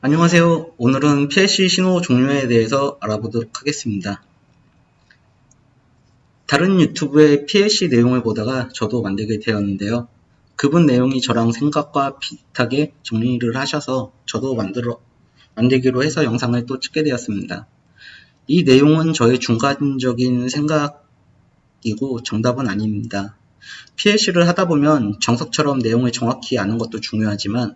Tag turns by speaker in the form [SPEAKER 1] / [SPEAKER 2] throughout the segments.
[SPEAKER 1] 안녕하세요. 오늘은 PLC 신호 종류에 대해서 알아보도록 하겠습니다. 다른 유튜브의 PLC 내용을 보다가 저도 만들게 되었는데요. 그분 내용이 저랑 생각과 비슷하게 정리를 하셔서 저도 만들기로 해서 영상을 또 찍게 되었습니다. 이 내용은 저의 중간적인 생각이고 정답은 아닙니다. PLC를 하다 보면 정석처럼 내용을 정확히 아는 것도 중요하지만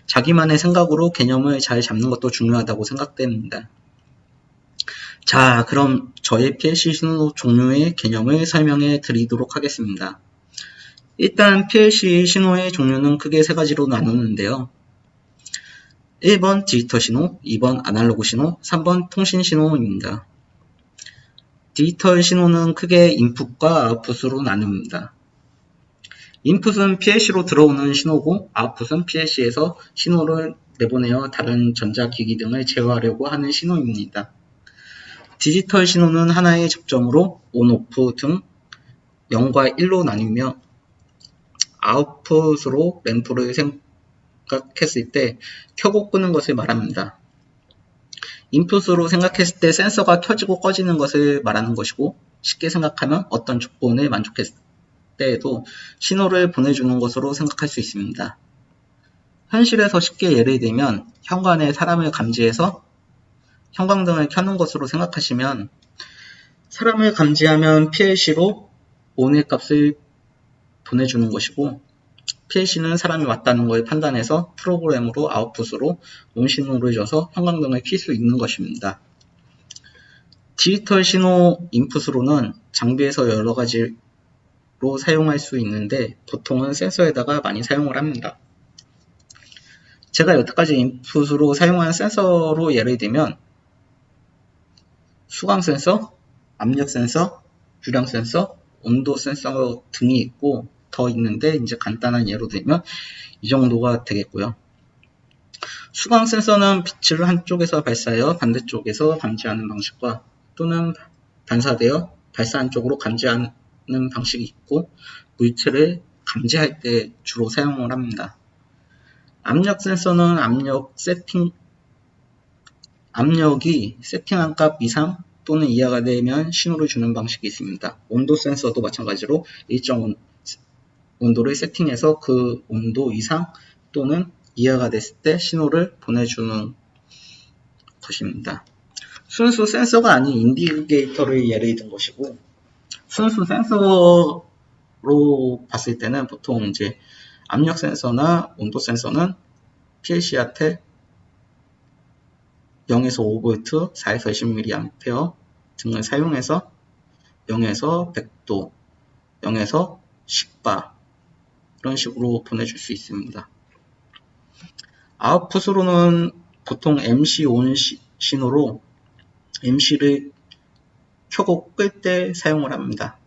[SPEAKER 1] 자기만의 생각으로 개념을 잘 잡는 것도 중요하다고 생각됩니다. 자, 그럼 저의 PLC 신호 종류의 개념을 설명해 드리도록 하겠습니다. 일단 PLC 신호의 종류는 크게 세 가지로 나누는데요. 1번 디지털 신호, 2번 아날로그 신호, 3번 통신 신호입니다. 디지털 신호는 크게 인풋과 아웃풋으로 나눕니다. 인풋은 PLC로 들어오는 신호고 아웃풋은 PLC에서 신호를 내보내어 다른 전자기기 등을 제어하려고 하는 신호입니다. 디지털 신호는 하나의 접점으로 ON, OFF 등 0과 1로 나뉘며 아웃풋으로 램프를 생각했을 때 켜고 끄는 것을 말합니다. 인풋으로 생각했을 때 센서가 켜지고 꺼지는 것을 말하는 것이고 쉽게 생각하면 어떤 조건을 만족했을 때에도 신호를 보내주는 것으로 생각할 수 있습니다. 현실에서 쉽게 예를 들면 현관에 사람을 감지해서 형광등을 켜는 것으로 생각하시면 사람을 감지하면 PLC로 ON의 값을 보내주는 것이고 PLC는 사람이 왔다는 것을 판단해서 프로그램으로 아웃풋으로 ON 신호를 줘서 형광등을 켤 수 있는 것입니다. 디지털 신호 인풋으로는 장비에서 여러 가지로 사용할 수 있는데 보통은 센서에다가 많이 사용을 합니다. 제가 여태까지 인풋으로 사용한 센서로 예를 들면 수강 센서, 압력 센서, 유량 센서, 온도 센서 등이 있고 더 있는데 이제 간단한 예로 들면 이 정도가 되겠고요. 수강 센서는 빛을 한쪽에서 발사하여 반대쪽에서 감지하는 방식과 또는 반사되어 발사한 쪽으로 감지하는 방식이 있고 물체를 감지할 때 주로 사용을 합니다. 압력 센서는 압력이 세팅한 값 이상 또는 이하가 되면 신호를 주는 방식이 있습니다. 온도 센서도 마찬가지로 일정 온도를 세팅해서 그 온도 이상 또는 이하가 됐을 때 신호를 보내주는 것입니다. 순수 센서가 아닌 인디게이터를 예를 든 것이고 순수 센서로 봤을 때는 보통 이제 압력 센서나 온도 센서는 PLC한테 0에서 5V, 4에서 20mA 등을 사용해서 0에서 100도, 0에서 10바 이런 식으로 보내줄 수 있습니다. 아웃풋으로는 보통 MC ON 신호로 MC를 켜고 끌 때 사용을 합니다.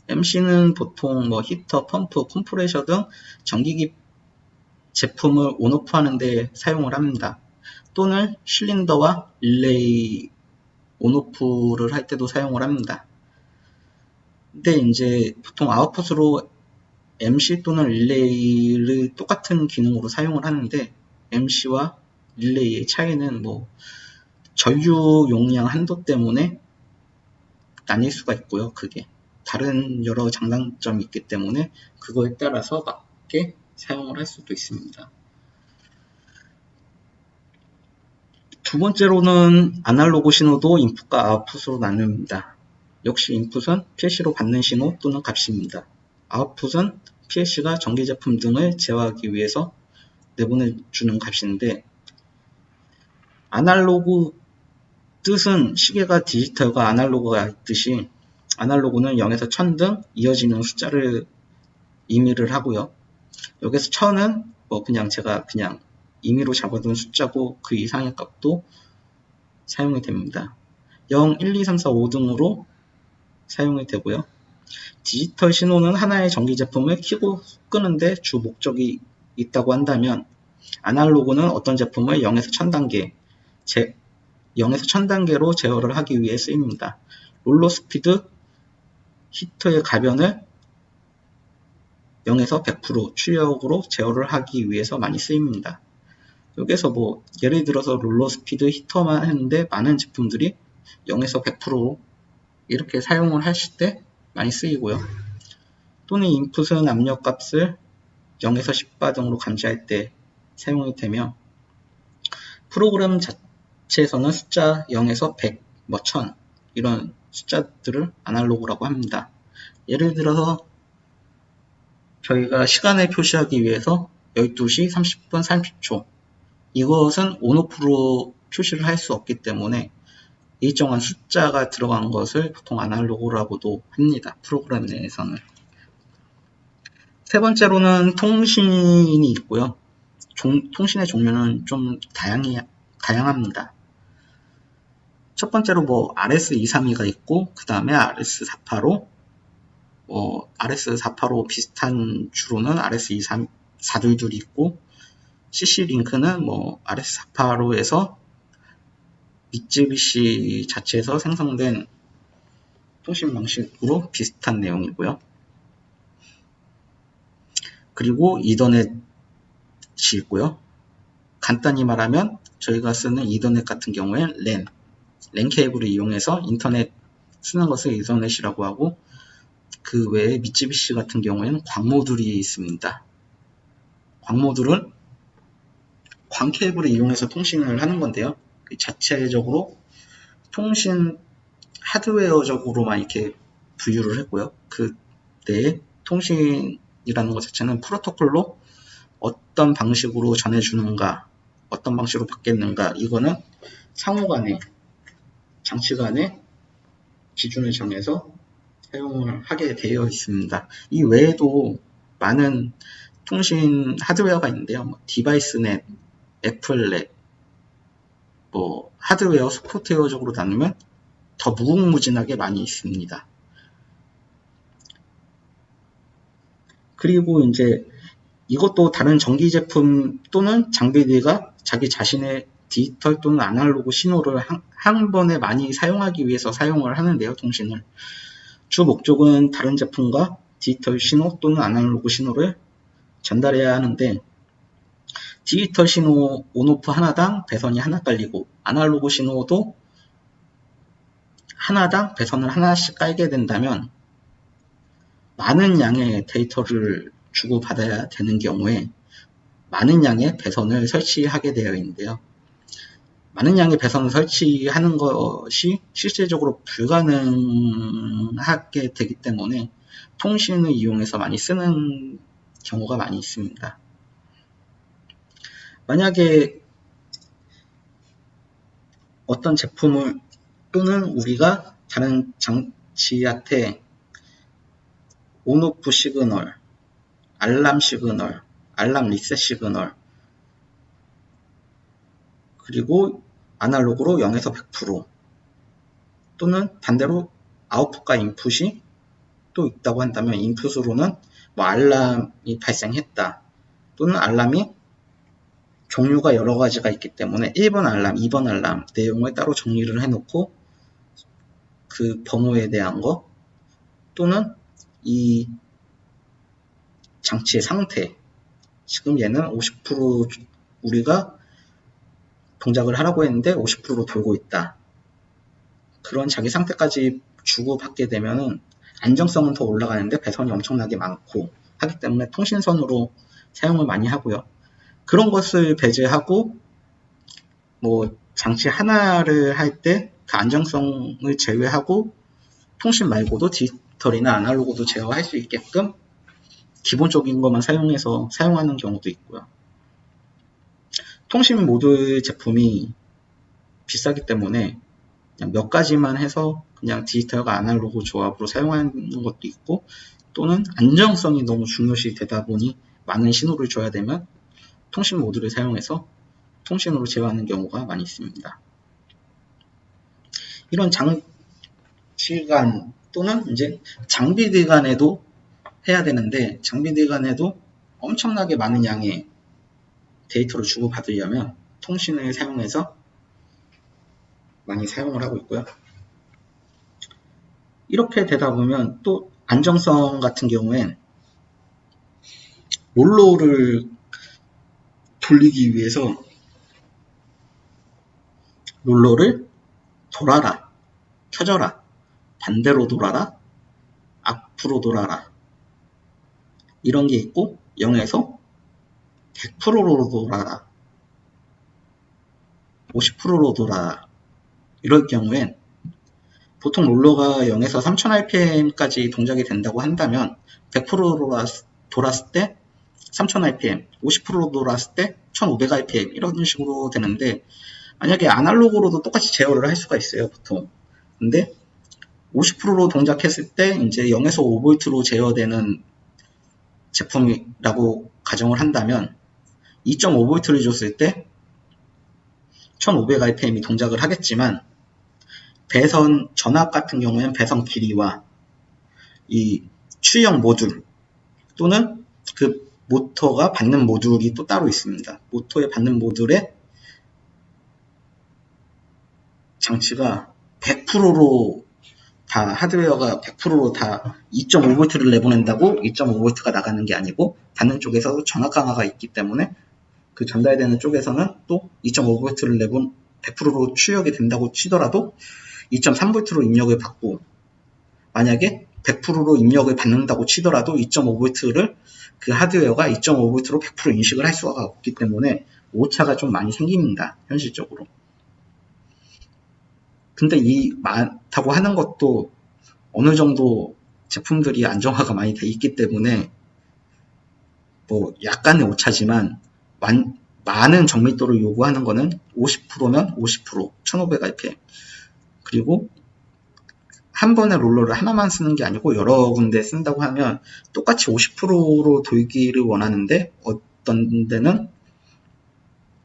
[SPEAKER 1] MC는 보통 히터, 펌프, 컴프레셔 등 전기기 제품을 온오프 하는 데 사용을 합니다. 또는 실린더와 릴레이 온오프를 할 때도 사용을 합니다. 근데 이제 보통 아웃풋으로 MC 또는 릴레이를 똑같은 기능으로 사용을 하는데 MC와 릴레이의 차이는 전류 용량 한도 때문에 나뉠 수가 있고요. 그게 다른 여러 장단점이 있기 때문에 그거에 따라서 맞게 사용을 할 수도 있습니다. 두 번째로는 아날로그 신호도 인풋과 아웃풋으로 나눕니다. 역시 인풋은 PLC로 받는 신호 또는 값입니다. 아웃풋은 PLC가 전기 제품 등을 제어하기 위해서 내보내주는 값인데 아날로그 뜻은 시계가 디지털과 아날로그가 있듯이 아날로그는 0에서 1000 등 이어지는 숫자를 의미를 하고요. 여기서 1000은 제가 임의로 잡아둔 숫자고 그 이상의 값도 사용이 됩니다. 0, 1, 2, 3, 4, 5 등으로 사용이 되고요. 디지털 신호는 하나의 전기 제품을 켜고 끄는데 주 목적이 있다고 한다면 아날로그는 어떤 제품을 0에서 1000단계 0에서 1000단계로 제어를 하기 위해 쓰입니다. 롤러 스피드 히터의 가변을 0에서 100% 출력으로 제어를 하기 위해서 많이 쓰입니다. 여기서 뭐 예를 들어서 롤러 스피드 히터만 했는데 많은 제품들이 0에서 100% 이렇게 사용을 하실 때 많이 쓰이고요. 또는 인풋은 압력값을 0에서 10바 등으로 감지할 때 사용이 되며, 프로그램 자체에서는 숫자 0에서 100, 뭐 1000 이런 숫자들을 아날로그라고 합니다. 예를 들어서 저희가 시간을 표시하기 위해서 12시 30분 30초 이것은 온오프로 표시를 할 수 없기 때문에 일정한 숫자가 들어간 것을 보통 아날로그라고도 합니다. 프로그램 내에서는. 세 번째로는 통신이 있고요. 통신의 종류는 좀 다양합니다. 첫 번째로 뭐 RS232가 있고, 그 다음에 RS485, RS485 비슷한 주로는 RS24222이 있고, CC-링크는 뭐 RS485에서 미쯔비시 자체에서 생성된 통신 방식으로 비슷한 내용이고요. 그리고 이더넷이 있고요. 간단히 말하면 저희가 쓰는 이더넷 같은 경우엔 랜 케이블을 이용해서 인터넷 쓰는 것을 이더넷이라고 하고, 그 외에 미쯔비시 같은 경우에는 광모듈이 있습니다. 광모듈은 광 케이블을 이용해서 통신을 하는 건데요. 자체적으로 통신 하드웨어적으로만 이렇게 분류를 했고요. 그 내에 통신이라는 것 자체는 프로토콜로 어떤 방식으로 전해주는가, 어떤 방식으로 받겠는가, 이거는 상호 간에, 장치 간에 기준을 정해서 사용을 하게 되어 있습니다. 이 외에도 많은 통신 하드웨어가 있는데요. 뭐 디바이스넷, 애플넷, 뭐 하드웨어, 소프트웨어적으로 나누면 더 무궁무진하게 많이 있습니다. 그리고 이제 이것도 다른 전기 제품 또는 장비들과 자기 자신의 디지털 또는 아날로그 신호를 한 번에 많이 사용하기 위해서 사용을 하는데요, 통신을. 주 목적은 다른 제품과 디지털 신호 또는 아날로그 신호를 전달해야 하는데, 디지털 신호 온오프 하나당 배선이 하나 깔리고, 아날로그 신호도 하나당 배선을 하나씩 깔게 된다면 많은 양의 데이터를 주고받아야 되는 경우에 많은 양의 배선을 설치하게 되어 있는데요. 많은 양의 배선을 설치하는 것이 실질적으로 불가능하게 되기 때문에 통신을 이용해서 많이 쓰는 경우가 많이 있습니다. 만약에 어떤 제품을 또는 우리가 다른 장치한테 온오프 시그널, 알람 시그널, 알람 리셋 시그널, 그리고 아날로그로 0에서 100% 또는 반대로 아웃풋과 인풋이 또 있다고 한다면, 인풋으로는 뭐 알람이 발생했다 또는 알람이 종류가 여러 가지가 있기 때문에 1번 알람, 2번 알람 내용을 따로 정리를 해놓고 그 번호에 대한 거 또는 이 장치의 상태, 지금 얘는 50% 우리가 동작을 하라고 했는데 50%로 돌고 있다, 그런 자기 상태까지 주고받게 되면은 안정성은 더 올라가는데 배선이 엄청나게 많고 하기 때문에 통신선으로 사용을 많이 하고요. 그런 것을 배제하고 뭐 장치 하나를 할 때 그 안정성을 제외하고 통신 말고도 디지털이나 아날로그도 제어할 수 있게끔 기본적인 것만 사용해서 사용하는 경우도 있고요. 통신 모듈 제품이 비싸기 때문에 그냥 몇 가지만 해서 그냥 디지털과 아날로그 조합으로 사용하는 것도 있고, 또는 안정성이 너무 중요시 되다 보니 많은 신호를 줘야 되면 통신 모듈을 사용해서 통신으로 제어하는 경우가 많이 있습니다. 이런 장치 간 또는 이제 장비들 간에도 해야 되는데, 장비들 간에도 엄청나게 많은 양의 데이터를 주고받으려면 통신을 사용해서 많이 사용을 하고 있고요. 이렇게 되다 보면 또 안정성 같은 경우엔 롤러를 돌리기 위해서 롤러를 돌아라, 켜져라, 반대로 돌아라, 앞으로 돌아라 이런 게 있고 0에서 100%로 돌아라, 50%로 돌아라 이럴 경우엔 보통 롤러가 0에서 3000rpm까지 동작이 된다고 한다면 100%로 돌았을 때 3000rpm, 50%로 돌았을 때 1500rpm 이런 식으로 되는데 만약에 아날로그로도 똑같이 제어를 할 수가 있어요, 보통. 근데 50%로 동작했을 때 이제 0에서 5V로 제어되는 제품이라고 가정을 한다면 2.5V를 줬을 때 1500rpm이 동작을 하겠지만 배선 전압 같은 경우에는 배선 길이와 이 추형 모듈 또는 그 모터가 받는 모듈이 또 따로 있습니다. 모터에 받는 모듈에 장치가 100%로 다 하드웨어가 100%로 다 2.5V를 내보낸다고 2.5V가 나가는 게 아니고 받는 쪽에서 전압 강화가 있기 때문에 그 전달되는 쪽에서는 또 2.5V를 내본 100%로 추역이 된다고 치더라도 2.3V로 입력을 받고 만약에 100%로 입력을 받는다고 치더라도 2.5V를 그 하드웨어가 2.5V로 100% 인식을 할 수가 없기 때문에 오차가 좀 많이 생깁니다. 현실적으로. 근데 이 많다고 하는 것도 어느 정도 제품들이 안정화가 많이 돼 있기 때문에 뭐 약간의 오차지만 많은 정밀도를 요구하는 거는 50%면 50%, 1500rpm. 그리고 한 번에 롤러를 하나만 쓰는 게 아니고 여러 군데 쓴다고 하면 똑같이 50%로 돌기를 원하는데 어떤 데는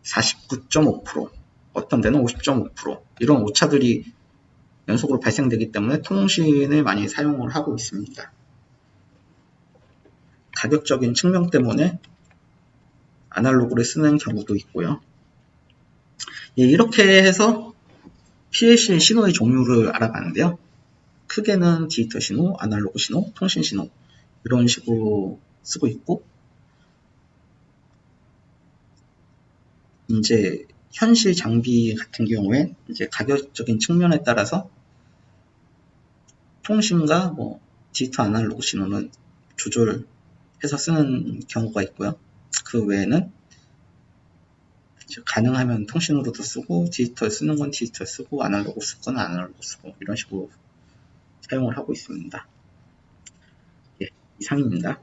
[SPEAKER 1] 49.5%, 어떤 데는 50.5% 이런 오차들이 연속으로 발생되기 때문에 통신을 많이 사용을 하고 있습니다. 가격적인 측면 때문에 아날로그를 쓰는 경우도 있고요. 예, 이렇게 해서 PLC 신호의 종류를 알아봤는데요. 크게는 디지털 신호, 아날로그 신호, 통신 신호 이런 식으로 쓰고 있고 이제 현실 장비 같은 경우에 이제 가격적인 측면에 따라서 통신과 뭐 디지털 아날로그 신호는 조절해서 쓰는 경우가 있고요. 그 외에는 가능하면 통신으로도 쓰고 디지털 쓰는 건 디지털 쓰고 아날로그 쓸 건 아날로그 쓰고 이런 식으로 사용을 하고 있습니다. 예, 이상입니다.